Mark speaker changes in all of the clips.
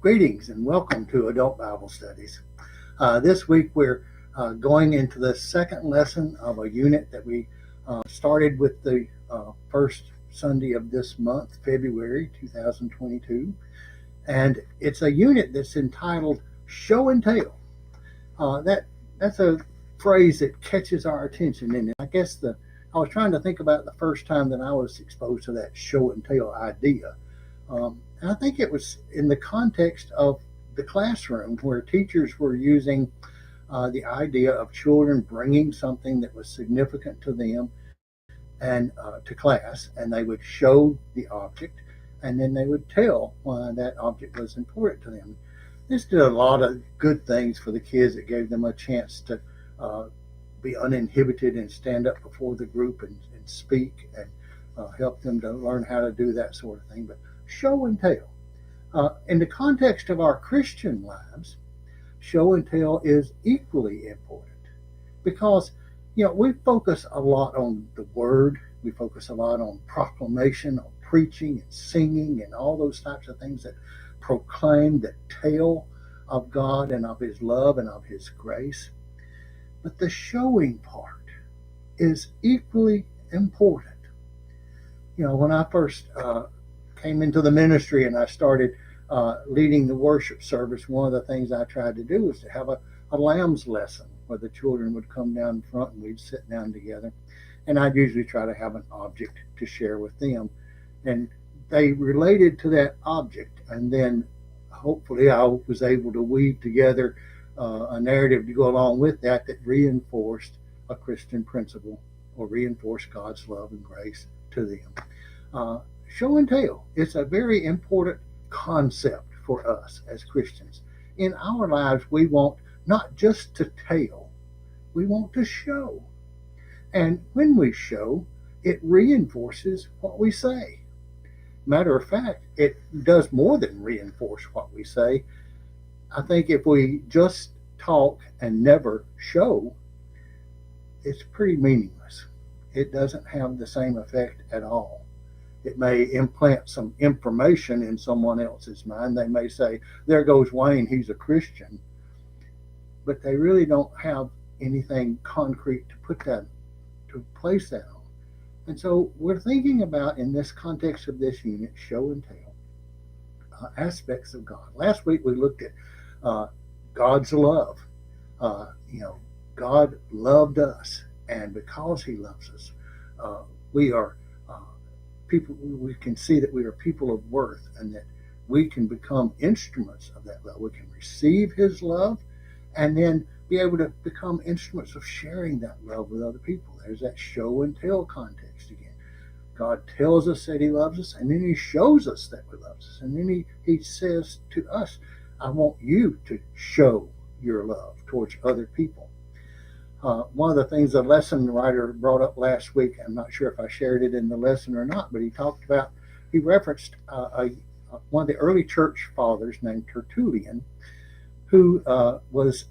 Speaker 1: Greetings and welcome to Adult Bible Studies. This week we're going into the second lesson of a unit that we started with the first Sunday of this month, February 2022. And it's a unit that's entitled Show and Tell. That's a phrase that catches our attention. And I guess I was trying to think about the first time that I was exposed to that show and tell idea. And I think it was in the context of the classroom where teachers were using the idea of children bringing something that was significant to them and to class, and they would show the object, and then they would tell why that object was important to them. This did a lot of good things for the kids. It gave them a chance to be uninhibited and stand up before the group and speak, and help them to learn how to do that sort of thing. But show and tell. In the context of our Christian lives, show and tell is equally important because, we focus a lot on the word. We focus a lot on proclamation, on preaching and singing and all those types of things that proclaim, that tell of God and of His love and of His grace. But the showing part is equally important. When I first came into the ministry and I started leading the worship service, one of the things I tried to do was to have a lambs lesson where the children would come down front and we'd sit down together. And I'd usually try to have an object to share with them. And they related to that object. And then hopefully I was able to weave together a narrative to go along with that reinforced a Christian principle or reinforced God's love and grace to them. Show and tell. It's a very important concept for us as Christians. In our lives, we want not just to tell, we want to show. And when we show, it reinforces what we say. Matter of fact, it does more than reinforce what we say. I think if we just talk and never show, it's pretty meaningless. It doesn't have the same effect at all. It may implant some information in someone else's mind. They may say, there goes Wayne, he's a Christian. But they really don't have anything concrete to place that on. And so we're thinking about, in this context of this unit, show and tell, aspects of God. Last week we looked at God's love. God loved us, and because He loves us, we are people. We can see that we are people of worth, and that we can become instruments of that love. We can receive His love, and then be able to become instruments of sharing that love with other people. There's that show and tell context again. God tells us that He loves us, and then He shows us that He loves us, and then He says to us, I want you to show your love towards other people. One of the things the lesson writer brought up last week, I'm not sure if I shared it in the lesson or not, but he referenced one of the early church fathers named Tertullian, who was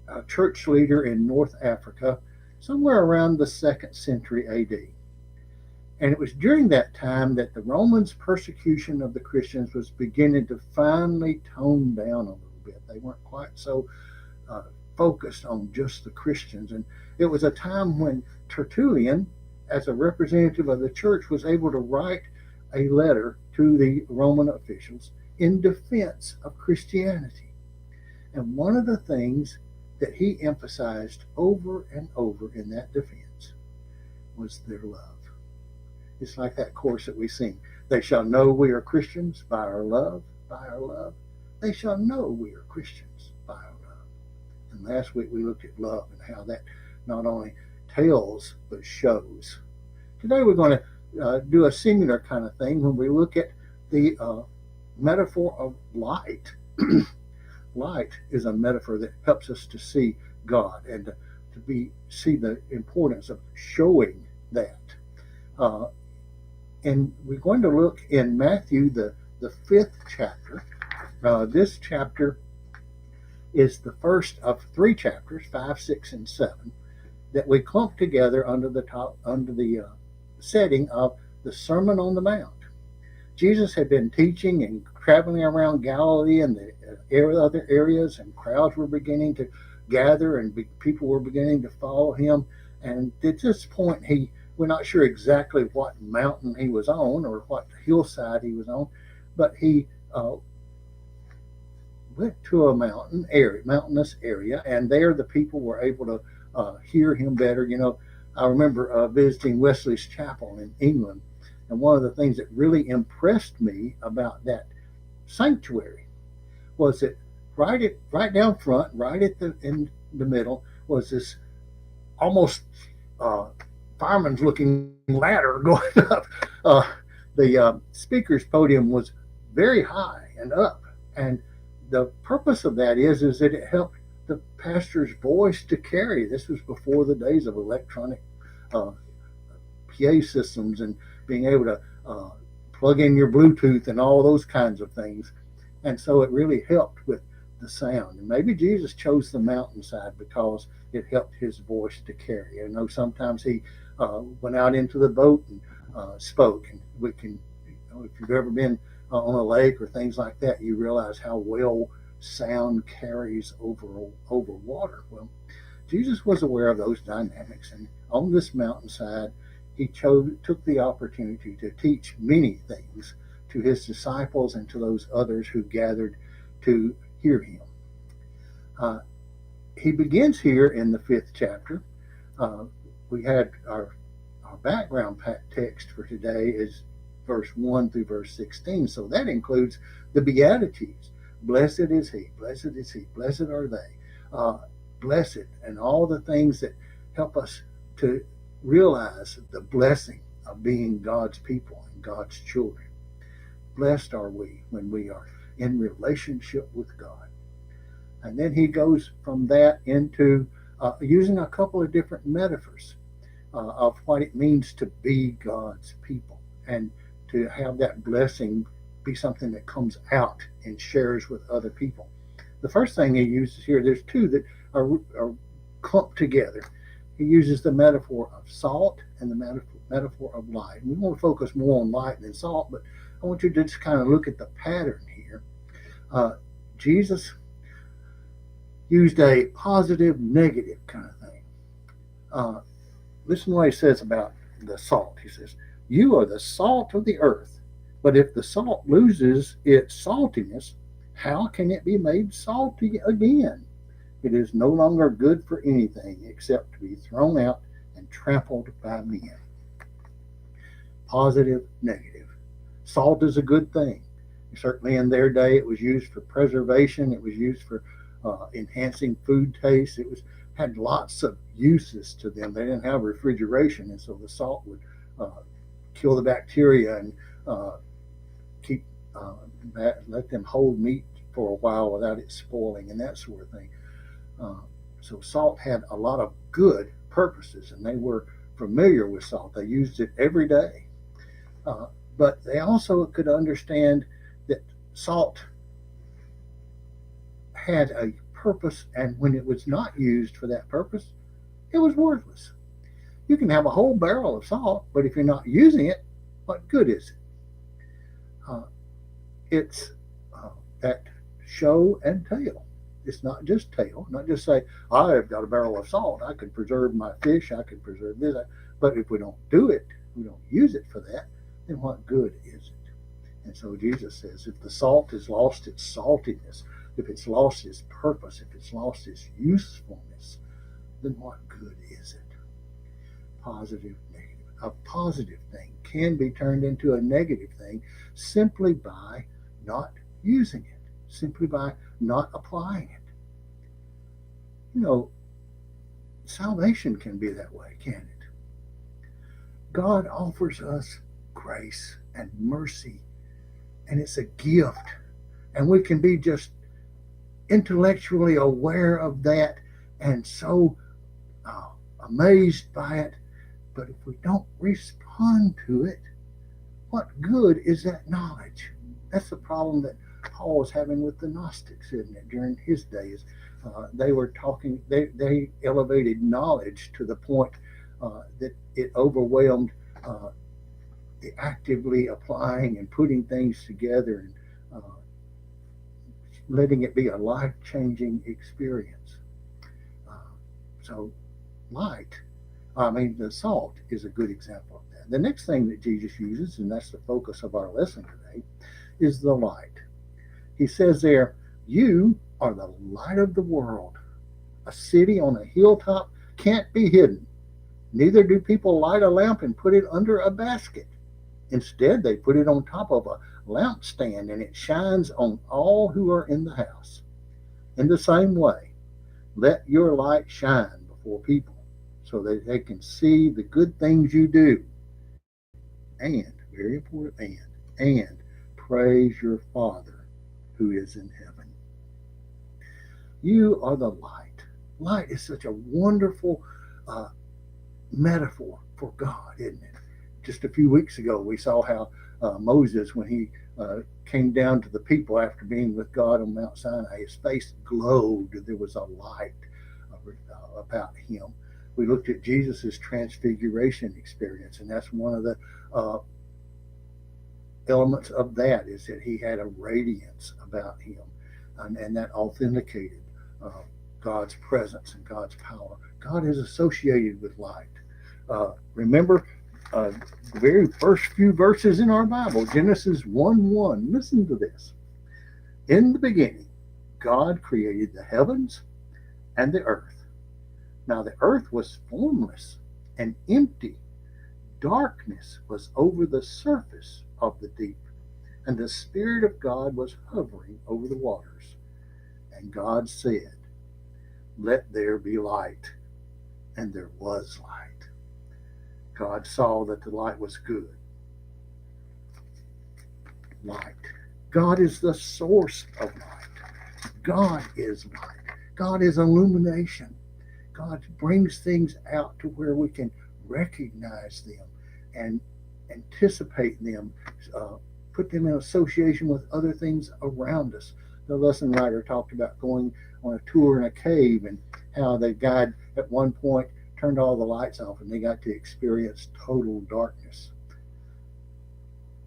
Speaker 1: a church leader in North Africa, somewhere around the 2nd century AD. And it was during that time that the Romans' persecution of the Christians was beginning to finally tone down a little bit. They weren't quite so focused on just the Christians. And it was a time when Tertullian, as a representative of the church, was able to write a letter to the Roman officials in defense of Christianity. And one of the things that he emphasized over and over in that defense was their love. It's like that chorus that we sing. They shall know we are Christians by our love, by our love. They shall know we are Christians by our love. And last week we looked at love and how that not only tells but shows. Today we're going to do a similar kind of thing when we look at the metaphor of light. Light is a metaphor that helps us to see God and to see the importance of showing that. And we're going to look in Matthew, the 5th chapter. This chapter is the first of 3 chapters, 5, 6, and 7, that we clump together under the setting of the Sermon on the Mount. Jesus had been teaching and traveling around Galilee and the other areas, and crowds were beginning to gather, and people were beginning to follow him. And at this point, we're not sure exactly what mountain he was on or what hillside he was on, but he went to a mountainous area, and there the people were able to hear him better. I remember visiting Wesley's Chapel in England, and one of the things that really impressed me about that sanctuary was that right down front, in the middle, was this almost fireman's looking ladder going up. The speaker's podium was very high and up, and the purpose of that is that it helped the pastor's voice to carry. This was before the days of electronic PA systems and being able to plug in your Bluetooth and all those kinds of things. And so it really helped with the sound. And maybe Jesus chose the mountainside because it helped his voice to carry. Sometimes he went out into the boat and spoke. And if you've ever been on a lake or things like that, you realize how well sound carries over water. Well, Jesus was aware of those dynamics, and on this mountainside, he took the opportunity to teach many things to his disciples and to those others who gathered to hear him. He begins here in the 5th chapter. We had our background text for today is verse 1 through verse 16. So that includes the Beatitudes. Blessed is he, blessed is he, blessed are they, blessed, and all the things that help us to realize the blessing of being God's people and God's children. Blessed are we when we are in relationship with God. And then he goes from that into using a couple of different metaphors of what it means to be God's people and to have that blessing be something that comes out and shares with other people. The first thing he uses here, there's two that are clumped together. He uses the metaphor of salt and the metaphor of light. And we want to focus more on light than salt, but I want you to just kind of look at the pattern here. Jesus used a positive, negative kind of thing. Listen to what he says about the salt. He says, "You are the salt of the earth, but if the salt loses its saltiness, how can it be made salty again? It is no longer good for anything except to be thrown out and trampled by men." Positive, negative. Salt is a good thing. Certainly in their day, it was used for preservation. It was used for enhancing food taste. It had lots of uses to them. They didn't have refrigeration, and so the salt would kill the bacteria and let them hold meat for a while without it spoiling and that sort of thing. So salt had a lot of good purposes, and they were familiar with salt. They used it every day. But they also could understand that salt had a purpose, and when it was not used for that purpose, it was worthless. You can have a whole barrel of salt, but if you're not using it, what good is it? It's that show and tell. It's not just tell, not just say, I've got a barrel of salt, I could preserve my fish, I could preserve this. But if we don't do it, we don't use it for that, then what good is it? And so Jesus says, if the salt has lost its saltiness, if it's lost its purpose, if it's lost its usefulness, then what good is it? Positive, negative. A positive thing can be turned into a negative thing simply by not using it, simply by not applying it. Salvation can be that way, can't it? God offers us grace and mercy, and it's a gift, and we can be just intellectually aware of that and so amazed by it. But if we don't respond to it, what good is that knowledge? That's the problem that Paul was having with the Gnostics, isn't it? During his days, they were talking. They elevated knowledge to the point that it overwhelmed the actively applying and putting things together and letting it be a life-changing experience. Uh, so light, the salt is a good example of that. The next thing that Jesus uses, and that's the focus of our lesson today, is the light. He says there, you are the light of the world. A city on a hilltop can't be hidden. Neither do people light a lamp and put it under a basket. Instead, they put it on top of a lampstand and it shines on all who are in the house. In the same way, let your light shine before people so that they can see the good things you do. And, very important, and praise your Father who is in heaven. You are the light. Light is such a wonderful uh, metaphor for God, isn't it? Just a few weeks ago, we saw how Moses, when he came down to the people after being with God on Mount Sinai, his face glowed. There was a light about him. We looked at Jesus' transfiguration experience, and that's one of the uh, elements of that is that he had a radiance about him, and that authenticated uh, God's presence and God's power. God is associated with light. Remember the very first few verses in our Bible, Genesis 1:1. Listen to this. In the beginning, God created the heavens and the earth. Now the earth was formless and empty. Darkness was over the surface of the deep, and the Spirit of God was hovering over the waters. And God said, let there be light. And there was light. God saw that the light was good. Light. God is the source of light. God is light. God is illumination. God brings things out to where we can recognize them and anticipate them, put them in association with other things around us. The lesson writer talked about going on a tour in a cave and how the guide at one point turned all the lights off and they got to experience total darkness.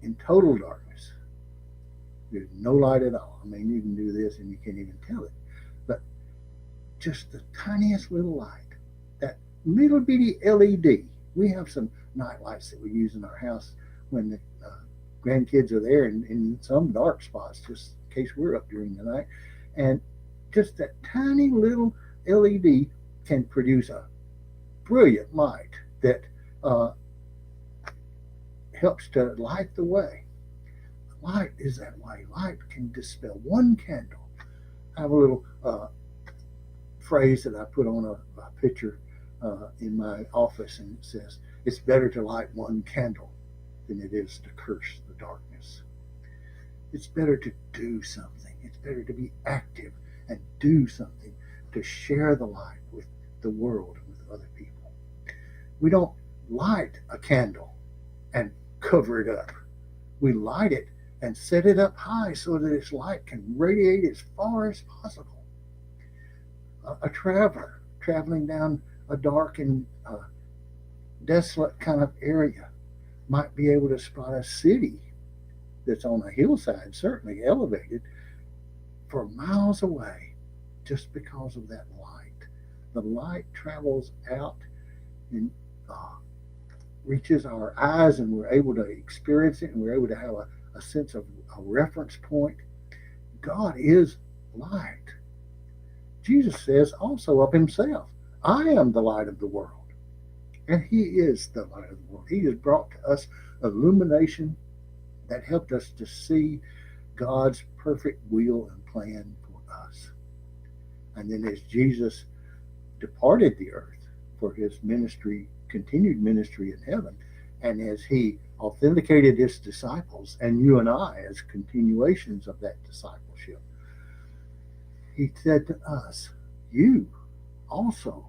Speaker 1: In total darkness, there's no light at all. You can do this and you can't even tell it. But just the tiniest little light, that little bitty LED. We have some night lights that we use in our house when the grandkids are there and in some dark spots, just in case we're up during the night. And just that tiny little LED can produce a brilliant light that helps to light the way. Light is that way. Light can dispel one candle. I have a little phrase that I put on a picture in my office, and it says, it's better to light one candle than it is to curse the darkness. It's better to do something. It's better to be active and do something to share the light with the world and with other people. We don't light a candle and cover it up. We light it and set it up high so that its light can radiate as far as possible. A traveler traveling down a dark and desolate kind of area might be able to spot a city that's on a hillside, certainly elevated, for miles away just because of that light. The light travels out and reaches our eyes, and we're able to experience it, and we're able to have a sense of a reference point. God is light. Jesus says also of himself, I am the light of the world. And he is the light of the world. He has brought to us illumination that helped us to see God's perfect will and plan for us. And then as Jesus departed the earth for his ministry, continued ministry in heaven, and as he authenticated his disciples and you and I as continuations of that discipleship, he said to us, you also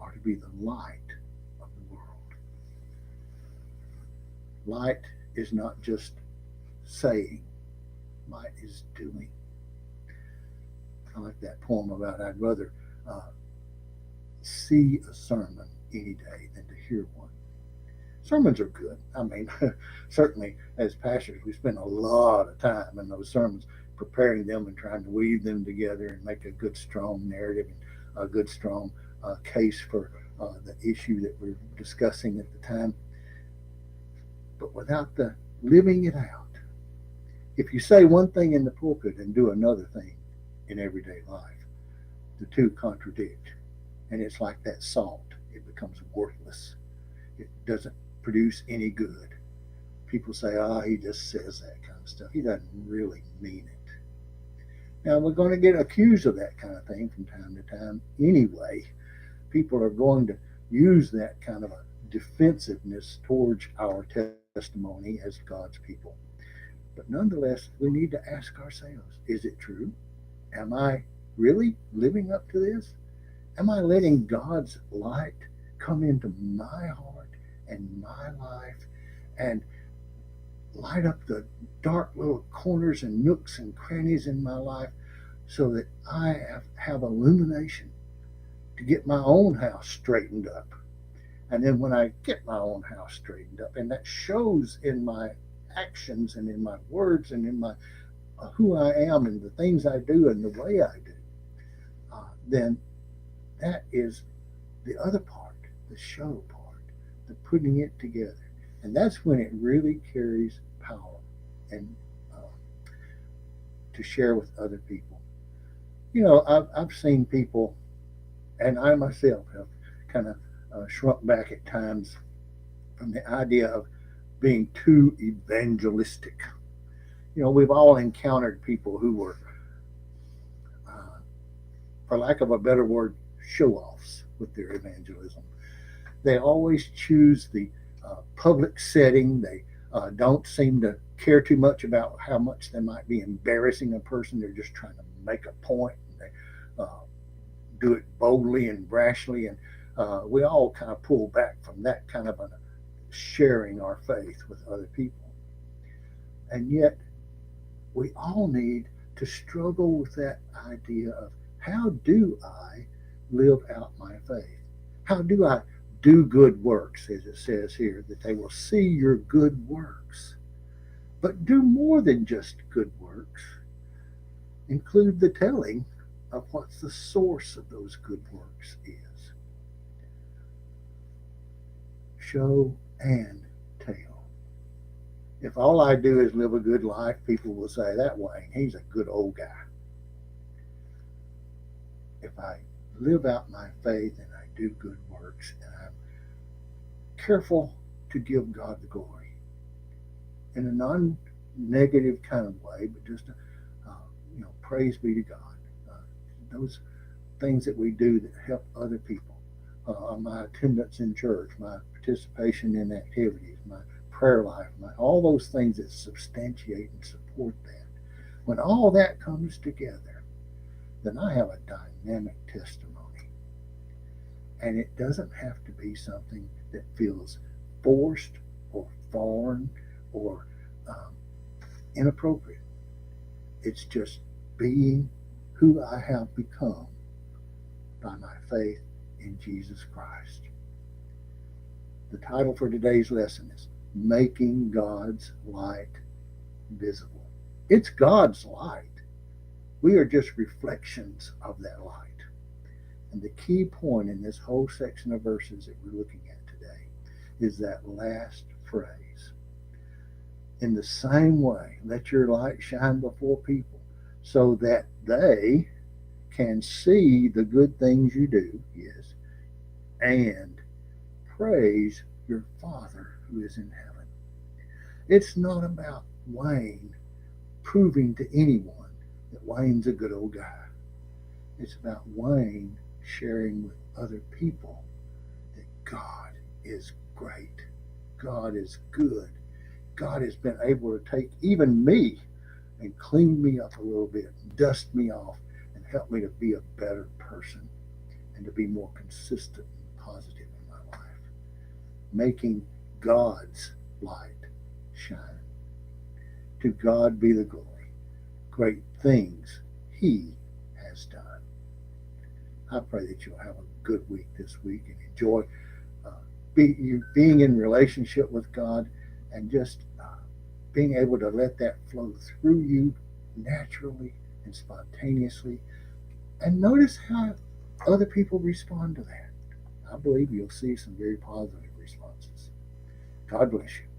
Speaker 1: are to be the light of the world. Light is not just saying, light is doing. I like that poem about I'd rather see a sermon any day than to hear one. Sermons are good. Certainly as pastors, we spend a lot of time in those sermons preparing them and trying to weave them together and make a good, strong narrative and a good, strong case for the issue that we're discussing at the time. But without the living it out, if you say one thing in the pulpit and do another thing in everyday life, the two contradict. And it's like that salt, it becomes worthless. It doesn't produce any good. People say, he just says that kind of stuff. He doesn't really mean it. Now, we're going to get accused of that kind of thing from time to time anyway. People are going to use that kind of a defensiveness towards our testimony as God's people. But nonetheless, we need to ask ourselves, is it true? Am I really living up to this? Am I letting God's light come into my heart and my life and light up the dark little corners and nooks and crannies in my life so that I have illumination to get my own house straightened up? And then when I get my own house straightened up, and that shows in my actions and in my words and in my who I am and the things I do and the way I do, then that is the other part, the show part, the putting it together. And that's when it really carries power and to share with other people. I've seen people, and I myself have kind of shrunk back at times from the idea of being too evangelistic. We've all encountered people who were, for lack of a better word, show-offs with their evangelism. They always choose the public setting. They don't seem to care too much about how much they might be embarrassing a person. They're just trying to make a point. And they do it boldly and brashly. And we all kind of pull back from that kind of sharing our faith with other people. And yet, we all need to struggle with that idea of, how do I live out my faith? How do I do good works, as it says here, that they will see your good works? But do more than just good works. Include the telling of what the source of those good works is. Show and tell. If all I do is live a good life, people will say, that Wayne, he's a good old guy. If I live out my faith and I do good works and I'm careful to give God the glory in a non-negative kind of way, but just praise be to God. Those things that we do that help other people, my attendance in church, my participation in activities, my prayer life, all those things that substantiate and support that. When all that comes together, then I have a dynamic testimony. And it doesn't have to be something that feels forced or foreign or inappropriate. It's just being who I have become by my faith in Jesus Christ. The title for today's lesson is Making God's Light Visible. It's God's light. We are just reflections of that light. And the key point in this whole section of verses that we're looking at today is that last phrase. In the same way, let your light shine before people so that they can see the good things you do, yes, and praise your Father who is in heaven. It's not about Wayne proving to anyone that Wayne's a good old guy. It's about Wayne sharing with other people that God is great. God is good. God has been able to take even me and clean me up a little bit, dust me off, and help me to be a better person and to be more consistent and positive in my life. Making God's light shine. To God be the glory. Great things He has done. I pray that you'll have a good week this week and enjoy being in relationship with God and just being able to let that flow through you naturally and spontaneously, and notice how other people respond to that. I believe you'll see some very positive responses. God bless you.